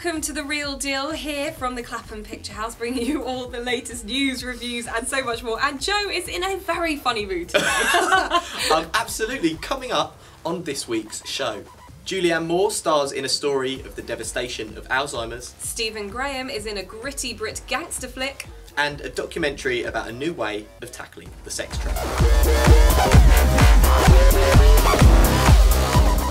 welcome to The Real Deal here from the Clapham Picturehouse, bringing you all the latest news, reviews and so much more. And Joe is in a very funny mood today. Absolutely. Coming up on this week's show, Julianne Moore stars in a story of the devastation of Alzheimer's. Stephen Graham is in a gritty Brit gangster flick. And a documentary about a new way of tackling the sex trap.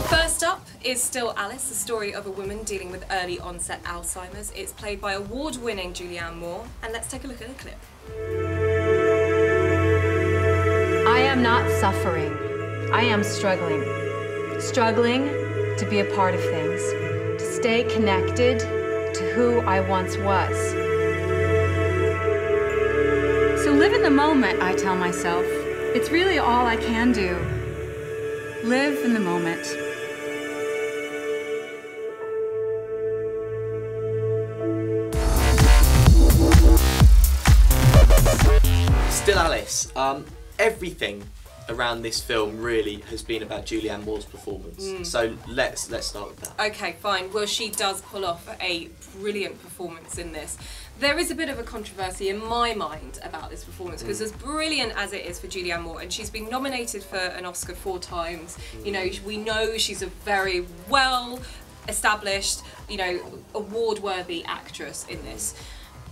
First up is still Alice, the story of a woman dealing with early onset Alzheimer's. It's played by award-winning Julianne Moore, and let's take a look at the clip. I am not suffering. I am struggling. Struggling to be a part of things, to stay connected to who I once was. So live in the moment, I tell myself. It's really all I can do. Live in the moment. Still Alice. Everything around this film really has been about Julianne Moore's performance. So let's start with that. Okay, fine. Well, she does pull off a brilliant performance in this. There is a bit of a controversy in my mind about this performance because as brilliant as it is for Julianne Moore, and she's been nominated for an Oscar 4 times, you know, we know she's a very well established, you know, award-worthy actress in this.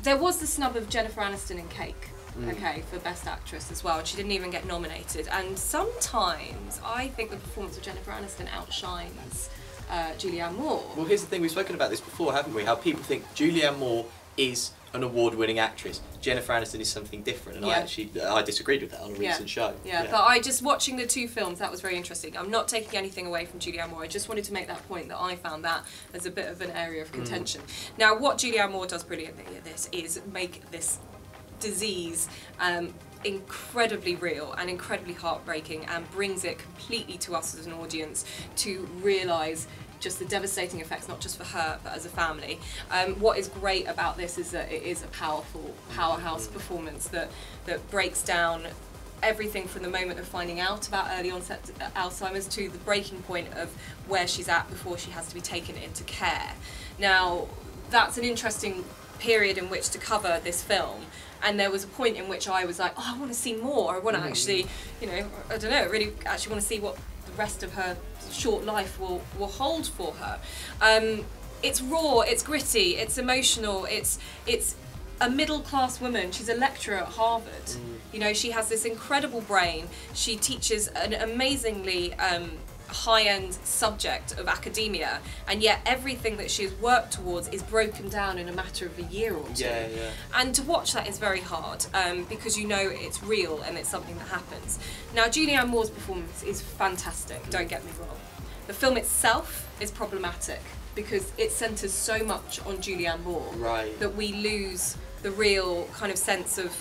There was the snub of Jennifer Aniston in Cake. Okay, for Best Actress as well, and she didn't even get nominated. And sometimes I think the performance of Jennifer Aniston outshines Julianne Moore. Well, here's the thing, we've spoken about this before, haven't we? How people think Julianne Moore is an award-winning actress. Jennifer Aniston is something different, and I disagreed with that on a recent show. Yeah, but I just, watching the two films, that was very interesting. I'm not taking anything away from Julianne Moore, I just wanted to make that point that I found that as a bit of an area of contention. Now, what Julianne Moore does brilliantly at this is make this disease incredibly real and incredibly heartbreaking, and brings it completely to us as an audience to realise just the devastating effects, not just for her but as a family. What is great about this is that it is a powerful powerhouse performance that breaks down everything from the moment of finding out about early onset Alzheimer's to the breaking point of where she's at before she has to be taken into care. Now, that's an interesting period in which to cover this film, and there was a point in which I was like, oh, I want to see more. I want to actually, you know, I don't know, really actually want to see what the rest of her short life will hold for her. It's raw, it's gritty, it's emotional, it's a middle-class woman. She's a lecturer at Harvard. You know, she has this incredible brain. She teaches an amazingly high-end subject of academia, and yet everything that she has worked towards is broken down in a matter of a year or two. And to watch that is very hard, because you know it's real and it's something that happens. Now, Julianne Moore's performance is fantastic, don't get me wrong. The film itself is problematic because it centres so much on Julianne Moore that we lose the real kind of sense of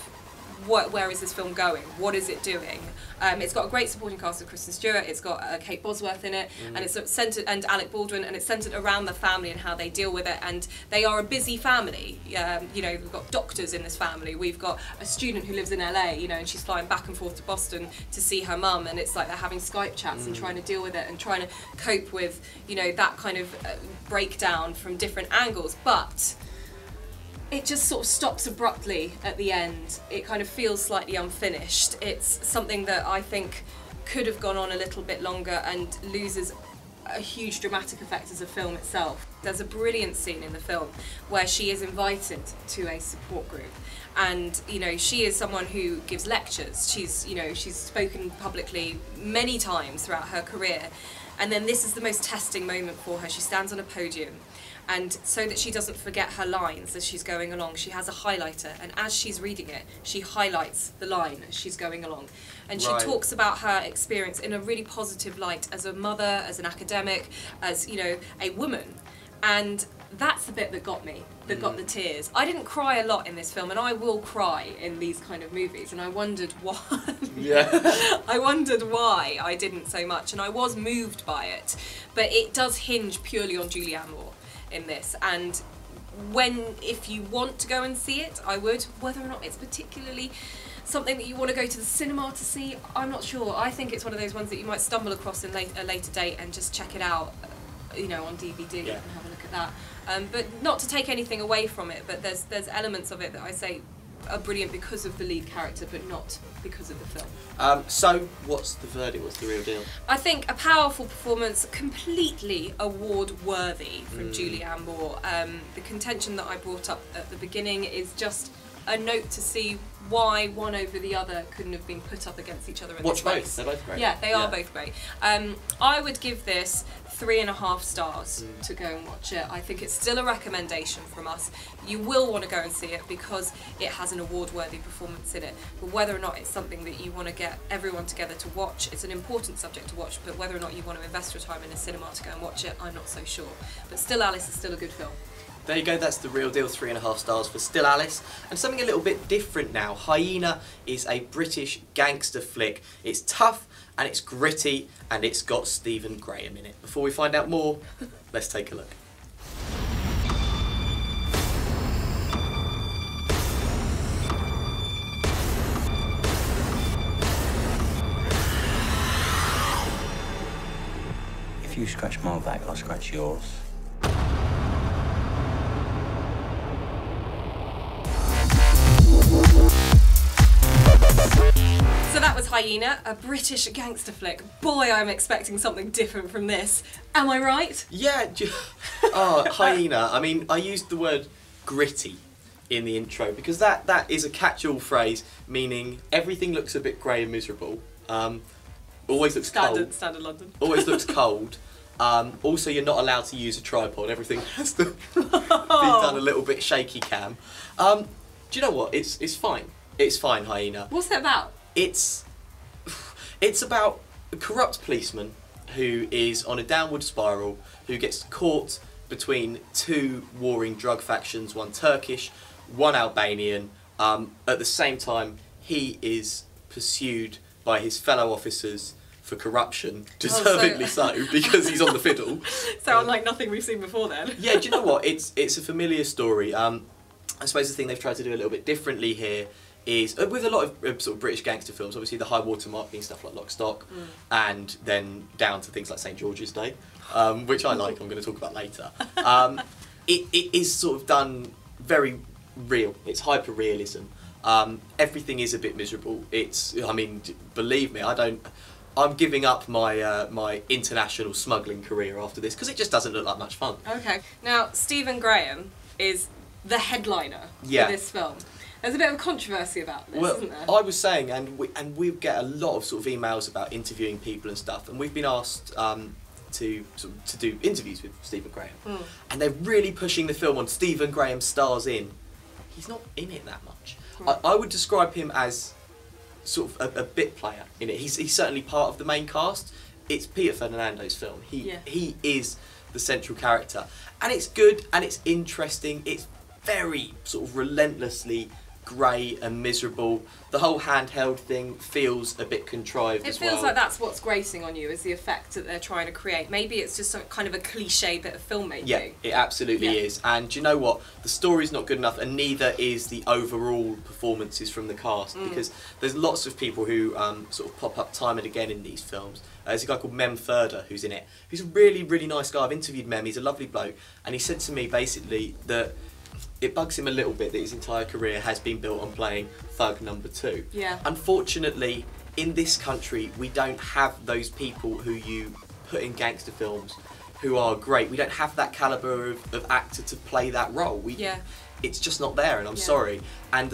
where is this film going? What is it doing? It's got a great supporting cast of Kristen Stewart. It's got Kate Bosworth in it, and it's centered, and Alec Baldwin, and it's centered around the family and how they deal with it. And they are a busy family. You know, we've got doctors in this family. We've got a student who lives in LA. You know, and she's flying back and forth to Boston to see her mum. And it's like they're having Skype chats and trying to deal with it and trying to cope with, you know, that kind of breakdown from different angles. But it just sort of stops abruptly at the end. It kind of feels slightly unfinished. It's something that I think could have gone on a little bit longer and loses a huge dramatic effect as a film itself. There's a brilliant scene in the film where she is invited to a support group, and you know, she is someone who gives lectures. She's, you know, she's spoken publicly many times throughout her career, and then this is the most testing moment for her. She stands on a podium, and so that she doesn't forget her lines as she's going along, she has a highlighter, and as she's reading it, she highlights the line as she's going along. And she talks about her experience in a really positive light as a mother, as an academic, as, you know, a woman. And that's the bit that got me, that got the tears. I didn't cry a lot in this film, and I will cry in these kind of movies, and I wondered why. I wondered why I didn't so much, and I was moved by it. But it does hinge purely on Julianne Moore in this, and if you want to go and see it, I would. Whether or not it's particularly something that you want to go to the cinema to see, I'm not sure. I think it's one of those ones that you might stumble across in a later date and just check it out you know, on DVD. You Yeah. can have a look at that. But not to take anything away from it, but there's elements of it that I say are brilliant because of the lead character, but not because of the film. So, what's the verdict? What's the real deal? I think a powerful performance, completely award-worthy from Julianne Moore. The contention that I brought up at the beginning is just a note to see why one over the other couldn't have been put up against each other in Watch this both. race. They're both great. Yeah, they are both great. I would give this 3.5 stars to go and watch it. I think it's still a recommendation from us. You will want to go and see it because it has an award-worthy performance in it. But whether or not it's something that you want to get everyone together to watch, it's an important subject to watch, but whether or not you want to invest your time in a cinema to go and watch it, I'm not so sure. But Still Alice is still a good film. There you go, that's the real deal, 3.5 stars for Still Alice. And something a little bit different now. Hyena is a British gangster flick. It's tough and it's gritty and it's got Stephen Graham in it. Before we find out more, let's take a look. If you scratch my back, I'll scratch yours. So that was Hyena, a British gangster flick. Boy, I'm expecting something different from this. Am I right? Yeah, Hyena. I mean, I used the word gritty in the intro because that is a catch-all phrase meaning everything looks a bit grey and miserable. Always looks cold. Standard London. Always looks cold. Also, you're not allowed to use a tripod. Everything has to be done a little bit shaky cam. Do you know what? It's fine. It's fine, Hyena. What's it about? It's about a corrupt policeman who is on a downward spiral, who gets caught between two warring drug factions, one Turkish, one Albanian. At the same time, he is pursued by his fellow officers for corruption, deservedly so, because he's on the fiddle. So unlike nothing we've seen before then. Yeah, do you know what? It's a familiar story. I suppose the thing they've tried to do a little bit differently here is, with a lot of sort of British gangster films, obviously the high watermark being stuff like Lock, Stock, and then down to things like St George's Day, which I like, I'm going to talk about later. It is sort of done very real. It's hyper-realism. Everything is a bit miserable. I mean, believe me, I'm giving up my my international smuggling career after this because it just doesn't look like much fun. Okay. Now, Stephen Graham is the headliner for this film. There's a bit of controversy about this, isn't there? I was saying, and we get a lot of sort of emails about interviewing people and stuff, and we've been asked to do interviews with Stephen Graham, and they're really pushing the film on Stephen Graham stars in. He's not in it that much. I would describe him as sort of a bit player in it. He's certainly part of the main cast. It's Peter Ferdinando's film. He is the central character, and it's good and it's interesting. It's very sort of relentlessly grey and miserable. The whole handheld thing feels a bit contrived as well. It feels like that's what's grating on you, is the effect that they're trying to create. Maybe it's just kind of a cliche bit of filmmaking. Yeah, it absolutely is. And do you know what? The story's not good enough, and neither is the overall performances from the cast, because there's lots of people who sort of pop up time and again in these films. There's a guy called Mem Furder who's in it, who's a really, really nice guy. I've interviewed Mem, he's a lovely bloke, and he said to me basically that it bugs him a little bit that his entire career has been built on playing thug number 2. Yeah. Unfortunately, in this country, we don't have those people who you put in gangster films who are great. We don't have that calibre of actor to play that role. It's just not there, and I'm sorry. And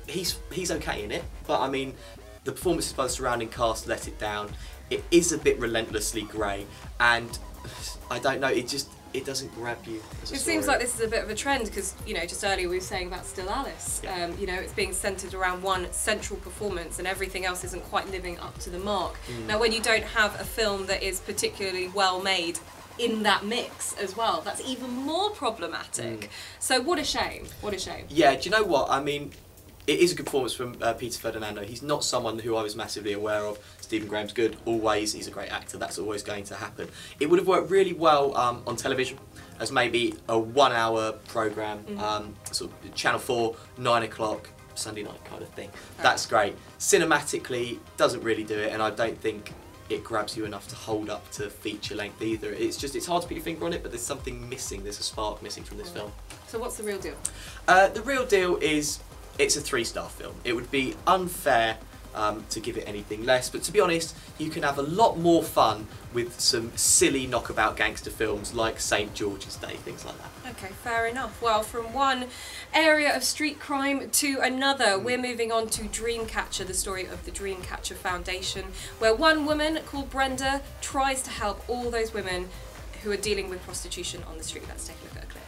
he's okay in it, but I mean, the performances by the surrounding cast let it down. It is a bit relentlessly grey, and I don't know, it doesn't grab you as a It story. seems like this is a bit of a trend because, you know, just earlier we were saying about Still Alice. You know, it's being centred around one central performance and everything else isn't quite living up to the mark. Now, when you don't have a film that is particularly well made in that mix as well, that's even more problematic. So what a shame. What a shame. Yeah, do you know what? I mean, it is a good performance from Peter Ferdinando. He's not someone who I was massively aware of. Stephen Graham's good, always. He's a great actor. That's always going to happen. It would have worked really well on television as maybe a 1 hour programme, sort of Channel 4, 9 o'clock, Sunday night kind of thing. That's great. Cinematically, doesn't really do it, and I don't think it grabs you enough to hold up to feature length either. It's hard to put your finger on it, but there's something missing. There's a spark missing from this film. So what's the real deal? The real deal is it's a 3-star film. It would be unfair to give it anything less, but to be honest, you can have a lot more fun with some silly knockabout gangster films like St. George's Day, things like that. Okay, fair enough. Well, from one area of street crime to another, we're moving on to Dreamcatcher, the story of the Dreamcatcher Foundation, where one woman called Brenda tries to help all those women who are dealing with prostitution on the street. Let's take a look at a clip.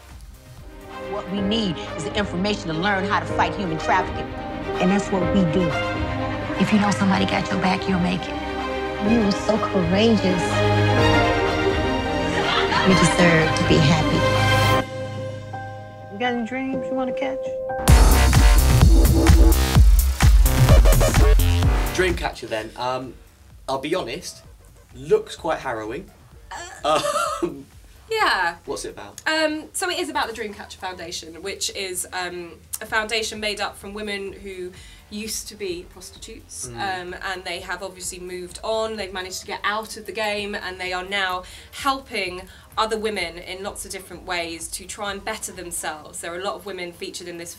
What we need is the information to learn how to fight human trafficking. And that's what we do. If you know somebody got your back, you'll make it. You were so courageous. You deserve to be happy. You got any dreams you want to catch? Dreamcatcher then, I'll be honest, looks quite harrowing. Yeah. What's it about? So it is about the Dreamcatcher Foundation, which is a foundation made up from women who used to be prostitutes, and they have obviously moved on. They've managed to get out of the game, and they are now helping other women in lots of different ways to try and better themselves. There are a lot of women featured in this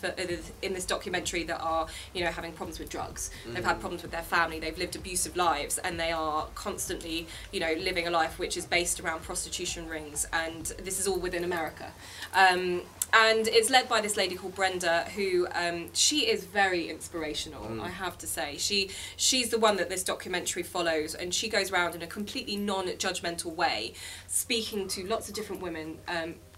documentary that are, you know, having problems with drugs. They've had problems with their family. They've lived abusive lives, and they are constantly, you know, living a life which is based around prostitution rings. And this is all within America. And it's led by this lady called Brenda, who she is very inspirational, I have to say. She's the one that this documentary follows, and she goes around in a completely non-judgmental way, speaking to lots of different women,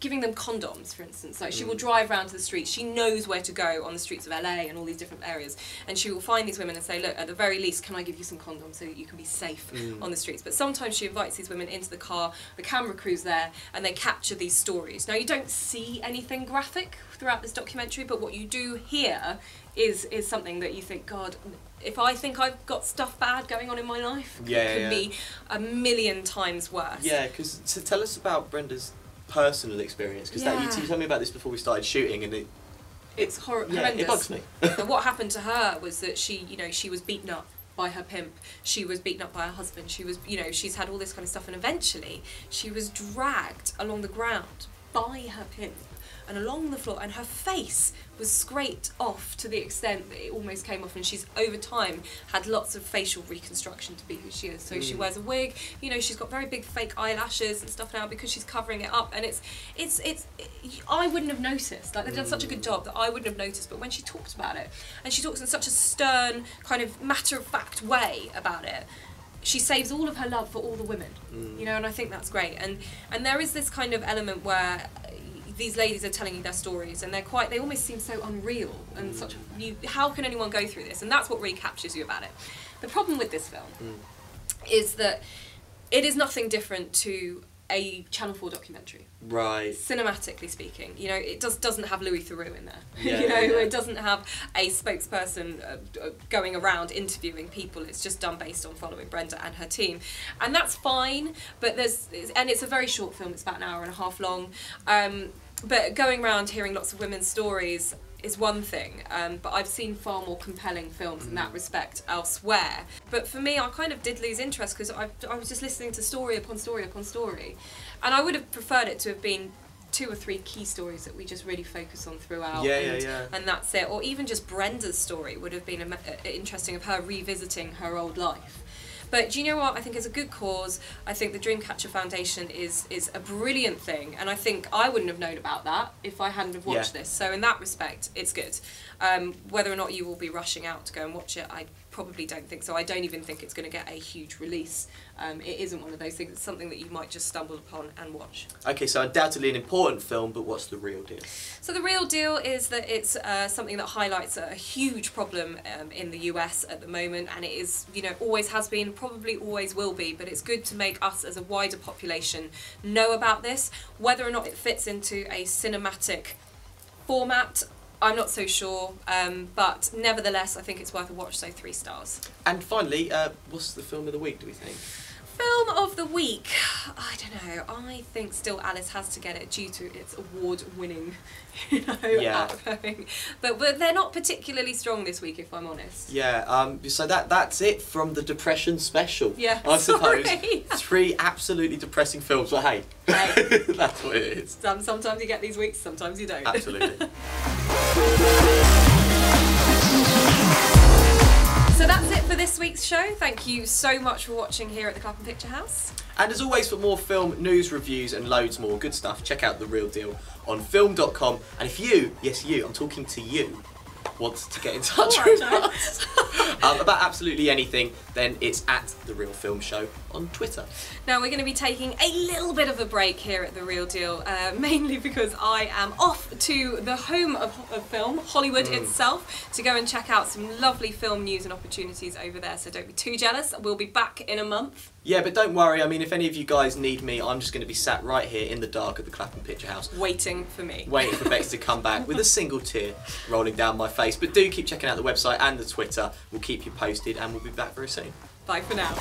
giving them condoms, for instance. Like, she will drive around to the streets. She knows where to go on the streets of LA and all these different areas, and she will find these women and say, look, at the very least, can I give you some condoms so that you can be safe on the streets? But sometimes she invites these women into the car, the camera crew's there, and they capture these stories. Now, you don't see anything graphic throughout this documentary, but what you do hear is something that you think, God, if I think I've got stuff bad going on in my life, it could be a million times worse. Yeah, because tell us about Brenda's personal experience, because you told me about this before we started shooting, and it's horrendous. It bugs me. And what happened to her was that she was beaten up by her pimp. She was beaten up by her husband. She was, she's had all this kind of stuff, and eventually she was dragged along the ground by her pimp and along the floor, and her face was scraped off to the extent that it almost came off, and she's over time had lots of facial reconstruction to be who she is. So she wears a wig, she's got very big fake eyelashes and stuff now because she's covering it up, and it's I wouldn't have noticed. Like, they've done such a good job that I wouldn't have noticed, but when she talks about it, and she talks in such a stern, kind of matter-of-fact way about it, she saves all of her love for all the women, and I think that's great. And there is this kind of element where these ladies are telling you their stories, and they almost seem so unreal, and how can anyone go through this? And that's what really captures you about it. The problem with this film is that it is nothing different to a Channel 4 documentary. Right. Cinematically speaking, it doesn't have Louis Theroux in there. Yeah, It doesn't have a spokesperson going around interviewing people. It's just done based on following Brenda and her team, and that's fine. But it's a very short film. It's about an hour and a half long. But going around hearing lots of women's stories is one thing, but I've seen far more compelling films in that respect elsewhere. But for me, I kind of did lose interest because I was just listening to story upon story upon story, and I would have preferred it to have been 2 or 3 key stories that we just really focus on throughout, and that's it. Or even just Brenda's story would have been interesting, of her revisiting her old life. But do you know what? I think it's a good cause. I think the Dreamcatcher Foundation is a brilliant thing, and I think I wouldn't have known about that if I hadn't have watched this. So in that respect, it's good. Whether or not you will be rushing out to go and watch it, I probably don't think so. I don't even think it's going to get a huge release. It isn't one of those things. It's something that you might just stumble upon and watch. Okay, so undoubtedly an important film, but what's the real deal? So the real deal is that it's something that highlights a huge problem in the US at the moment, and it is, always has been, probably always will be, but it's good to make us as a wider population know about this. Whether or not it fits into a cinematic format, I'm not so sure, but nevertheless, I think it's worth a watch, so 3 stars. And finally, what's the film of the week, do we think? Film of the week. I don't know. I think still Alice has to get it due to its award-winning, outgoing. But they're not particularly strong this week, if I'm honest. Yeah. So that's it from the depression special. Yeah. I suppose. Sorry. 3 absolutely depressing films. But hey, that's what it is. Sometimes you get these weeks, sometimes you don't. Absolutely. So that's it for this week's show. Thank you so much for watching here at the Clapham Picturehouse. And as always, for more film news, reviews and loads more good stuff, check out The Real Deal on film.com. And if you, yes you, I'm talking to you, want to get in touch with us about absolutely anything, then it's at The Real Film Show on Twitter. Now we're going to be taking a little bit of a break here at The Real Deal, mainly because I am off to the home of film, Hollywood itself, to go and check out some lovely film news and opportunities over there, so don't be too jealous. We'll be back in a month. Yeah, but don't worry, I mean, if any of you guys need me, I'm just going to be sat right here in the dark at the Clapham Picturehouse. Waiting for me. Waiting for Bex to come back with a single tear rolling down my face. But do keep checking out the website and the Twitter. We'll keep you posted and we'll be back very soon. Bye for now.